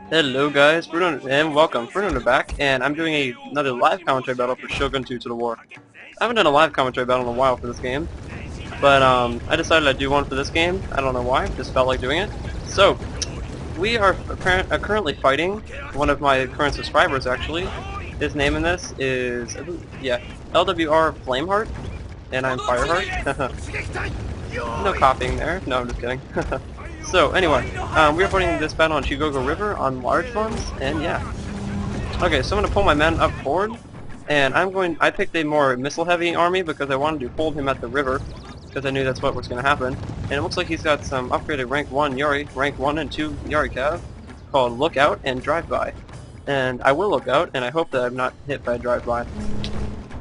Hello guys, Bruno and welcome. Bruno back, and I'm doing another live commentary battle for Shogun 2 to the War. I haven't done a live commentary battle in a while for this game, but I decided I'd do one for this game. I don't know why, just felt like doing it. So, we are currently fighting one of my current subscribers actually. His name in this is, LWR Flameheart, and I'm Fireheart. No copying there, no I'm just kidding. So anyway, we are fighting this battle on Shogun River on large funds, and yeah. Okay, so I'm gonna pull my men up forward, and I picked a more missile-heavy army because I wanted to hold him at the river, because I knew that's what was gonna happen. And it looks like he's got some upgraded rank 1 Yari, rank 1 and 2 Yari cav, called Lookout and Drive-By. And I will look out, and I hope that I'm not hit by a drive-by.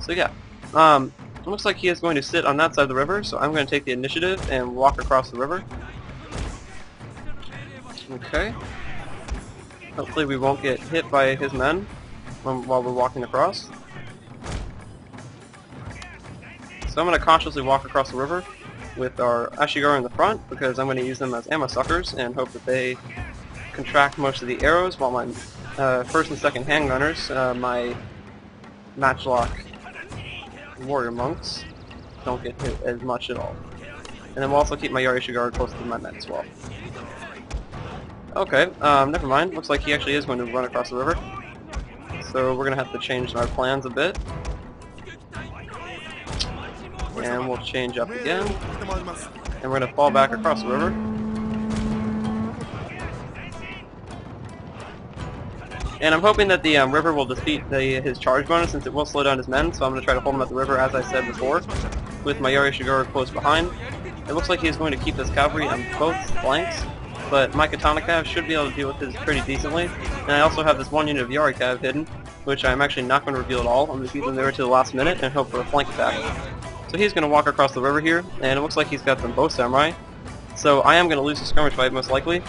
So yeah, it looks like he is going to sit on that side of the river, so I'm going to take the initiative and walk across the river. Okay. Hopefully we won't get hit by his men while we're walking across. So I'm going to cautiously walk across the river with our Ashigaru in the front because I'm going to use them as ammo suckers and hope that they contract most of the arrows while my first and second handgunners, my matchlock warrior monks, don't get hit as much at all. And then we'll also keep my Yari Ashigaru close to my men as well. Okay, never mind. Looks like he actually is going to run across the river. So we're going to have to change our plans a bit. And we'll change up again. And we're going to fall back across the river. And I'm hoping that the river will defeat his charge bonus since it will slow down his men, so I'm going to try to hold him at the river as I said before, with my Yari Ashigaru close behind. It looks like he's going to keep his cavalry on both flanks, but my Katana Cav should be able to deal with this pretty decently. And I also have this one unit of Yari Cav hidden, which I'm actually not going to reveal at all. I'm going to keep them there to the last minute and hope for a flank attack. So he's going to walk across the river here, and it looks like he's got some bow samurai. So I am going to lose the skirmish fight most likely,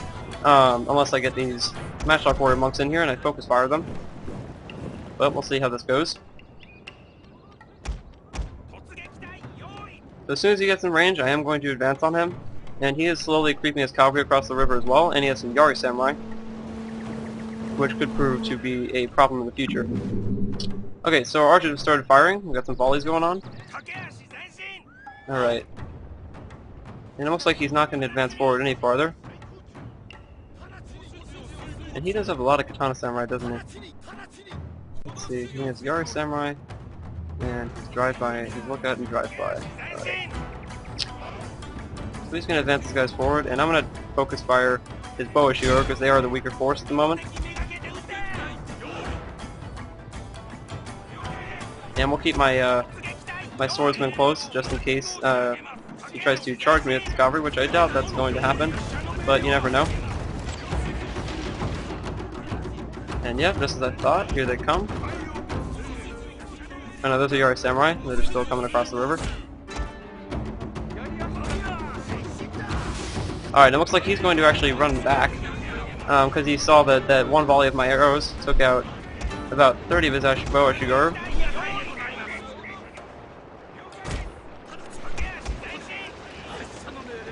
unless I get these matchlock warrior monks in here and I focus fire them. But we'll see how this goes. So as soon as he gets in range, I am going to advance on him. And he is slowly creeping his cavalry across the river as well, and he has some Yari samurai, which could prove to be a problem in the future. Okay, so our archers have started firing. We've got some volleys going on. Alright. And it looks like he's not going to advance forward any farther. And he does have a lot of Katana Samurai, doesn't he? Let's see, he has Yari Samurai, and his drive-by, his lookout and drive-by. Alright. So he's going to advance these guys forward, and I'm going to focus fire his bow Ashigaru because they are the weaker force at the moment. And we'll keep my my swordsman close just in case he tries to charge me with his cavalry, which I doubt that's going to happen, but you never know. And yeah, just as I thought, here they come. Oh no, those are Yari Samurai. They're still coming across the river. Alright, it looks like he's going to actually run back, because he saw that one volley of my arrows took out about 30 of his bow Ashigaru.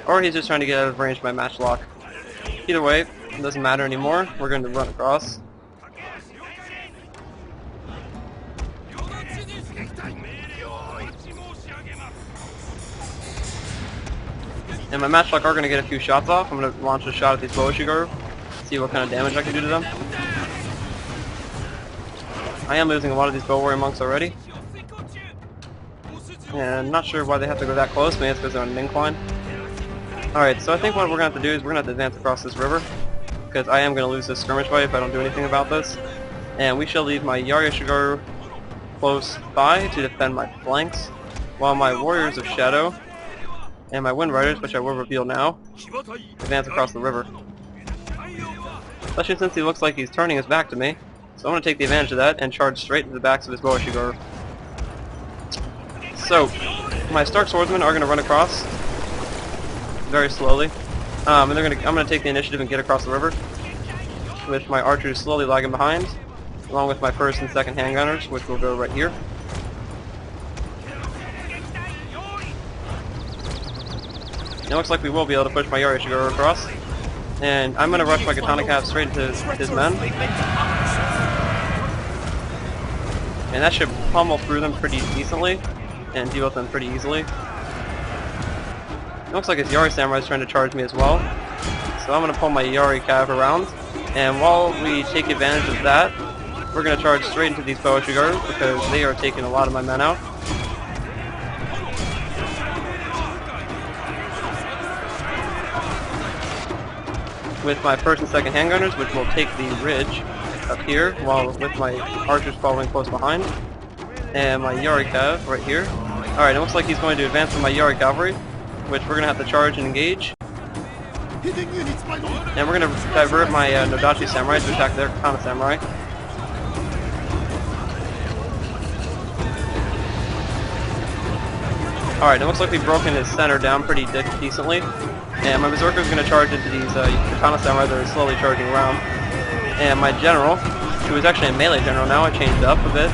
Or he's just trying to get out of range by matchlock. Either way, it doesn't matter anymore. We're going to run across. And my matchlock are going to get a few shots off. I'm going to launch a shot at these bow Ashigaru, see what kind of damage I can do to them. I am losing a lot of these bow warrior monks already. And I'm not sure why they have to go that close, maybe it's because they're on an incline. Alright, so I think what we're going to have to do is we're going to have to advance across this river, because I am going to lose this skirmish fight if I don't do anything about this. And we shall leave my Yari Ashigaru close by to defend my flanks, while my warriors of Shadow and my Wind Riders, which I will reveal now, advance across the river. Especially since he looks like he's turning his back to me, so I'm going to take the advantage of that and charge straight into the backs of his bow Ashigaru. So, my Stark Swordsmen are going to run across very slowly, and I'm going to take the initiative and get across the river, with my archers slowly lagging behind, along with my first and second handgunners, which will go right here. It looks like we will be able to push my Yari Ashigaru across. And I'm going to rush my katana cav straight into his men. And that should pummel through them pretty decently and deal with them pretty easily. It looks like his Yari Samurai is trying to charge me as well. So I'm going to pull my Yari cav around. And while we take advantage of that, we're going to charge straight into these Boa Shigaru because they are taking a lot of my men out. With my first and second handgunners, which will take the ridge up here, while with my archers following close behind, and my Yari cav right here. Alright, it looks like he's going to advance with my Yari cavalry, which we're going to have to charge and engage. And we're going to divert my Nodachi samurai to attack their katana samurai. Alright, it looks like we've broken his center down pretty decently. And my Berserker is going to charge into these katana samurai that are slowly charging around. And my general, who is actually a melee general now, I changed it up a bit.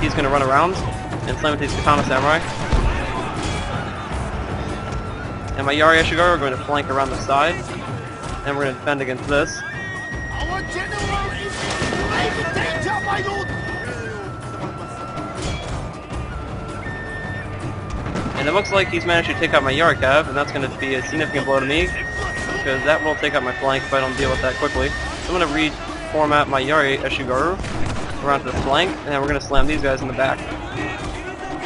He's going to run around and slam with these katana samurai. And my Yari Eshigaru are going to flank around the side. And we're going to defend against this. Our general is in grave danger, my lord! And it looks like he's managed to take out my Yari cav, and that's going to be a significant blow to me, because that will take out my flank if I don't deal with that quickly. So I'm going to reformat my Yari Eshigaru around to the flank, and then we're going to slam these guys in the back.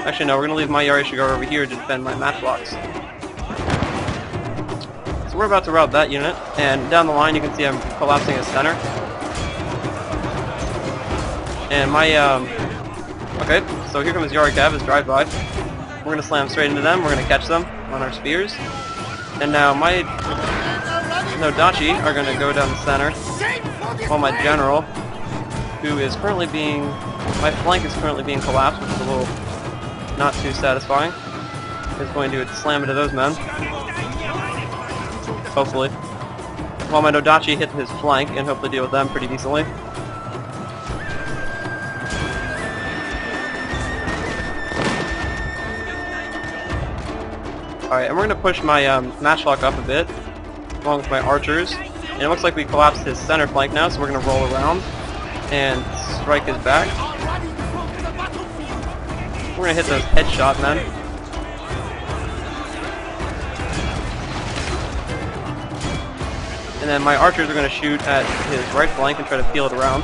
Actually no, we're going to leave my Yari Eshigaru over here to defend my matchlocks. So we're about to rout that unit, and down the line you can see I'm collapsing his center. And my, okay, so here comes Yari cav, his drive-by. We're going to slam straight into them, we're going to catch them on our spears. And now my Nodachi are going to go down the center, while my general, who is currently being, my flank is currently being collapsed, which is a little not too satisfying, is going to slam into those men. Hopefully. While my Nodachi hit his flank and hopefully deal with them pretty decently. Alright, and we're going to push my matchlock up a bit, along with my archers. And it looks like we collapsed his center flank now, so we're going to roll around and strike his back. We're going to hit those headshot men. And then my archers are going to shoot at his right flank and try to peel it around.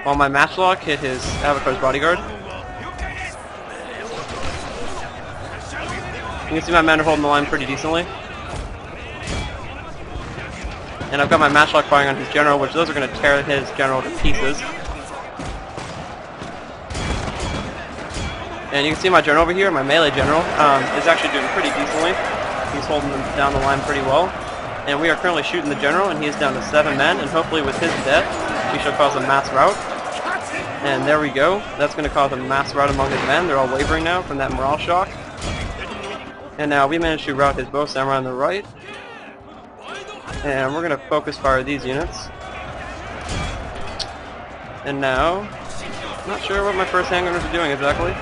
While my matchlock hit his Avatar's bodyguard. You can see my men are holding the line pretty decently. And I've got my matchlock firing on his general, which those are going to tear his general to pieces. And you can see my general over here, my melee general, is actually doing pretty decently. He's holding them down the line pretty well. And we are currently shooting the general, and he is down to 7 men, and hopefully with his death, he shall cause a mass rout. And there we go. That's going to cause a mass rout among his men. They're all wavering now from that morale shock. And now we managed to rout his bow samurai on the right. And we're going to focus fire these units. And now, not sure what my first handgunners are doing exactly.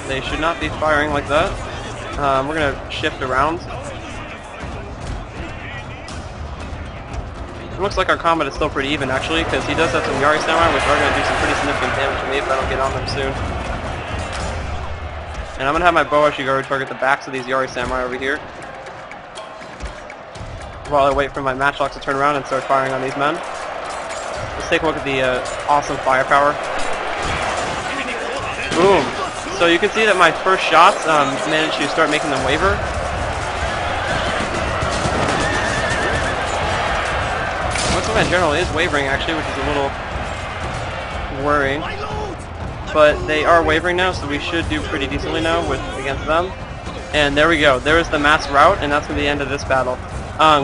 They should not be firing like that. We're going to shift around. It looks like our combat is still pretty even actually, because he does have some Yari Samurai, which are going to do some pretty significant damage to me if I don't get on them soon. And I'm going to have my Boa Shigaru target the backs of these Yari Samurai over here, while I wait for my matchlocks to turn around and start firing on these men. Let's take a look at the awesome firepower. Boom! So you can see that my first shots managed to start making them waver. Looks like my general is wavering actually, which is a little worrying. But they are wavering now, so we should do pretty decently now against them. And there we go. There's the mass rout, and that's going to be the end of this battle.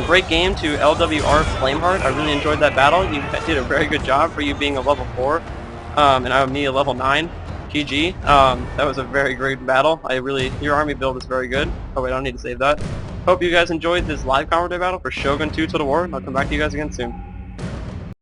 Great game to LWR Flameheart. I really enjoyed that battle. You did a very good job for you being a level 4, and I'm me a level 9. GG. That was a very great battle. Your army build is very good. Oh wait, I don't need to save that. Hope you guys enjoyed this live commentary battle for Shogun 2 Total War, and I'll come back to you guys again soon.